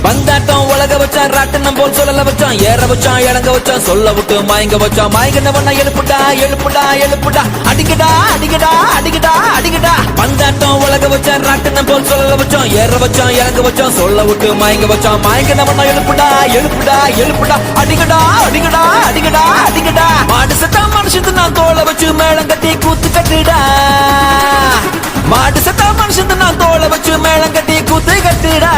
பந்தாட்டம் உலக வச்சான் ராட்டனம் போல் சொல்லல வச்சான் ஏற வச்சான் இறங்க வச்சான் சொல்ல விட்டு மயங்க வச்சான் மயங்கினவன எழுப்புடா எழுப்புடா எழுப்புடா அடிக்கடா அடிக்கடா அடிக்கடா அடிக்கடா பந்தாட்டம் உலக வச்சான் ராட்டனம் போல் சொல்லல வச்சான் ஏற வச்சான் இறங்க வச்சான் சொல்ல விட்டு மயங்க வச்சான் மயங்கினவன எழுப்புடா எழுப்புடா எழுப்புடா அடிக்கடா அடிக்கடா அடிக்கடா அடிக்கடா மாடு சத்தா மனுஷத்து நான் தோலை வச்சு மேளம் கட்டி கூத்து கட்டுடா மாடு சத்தா மனுஷத்து நான் தோலை வச்சு மேளம் கட்டி கூத்து கட்டுடா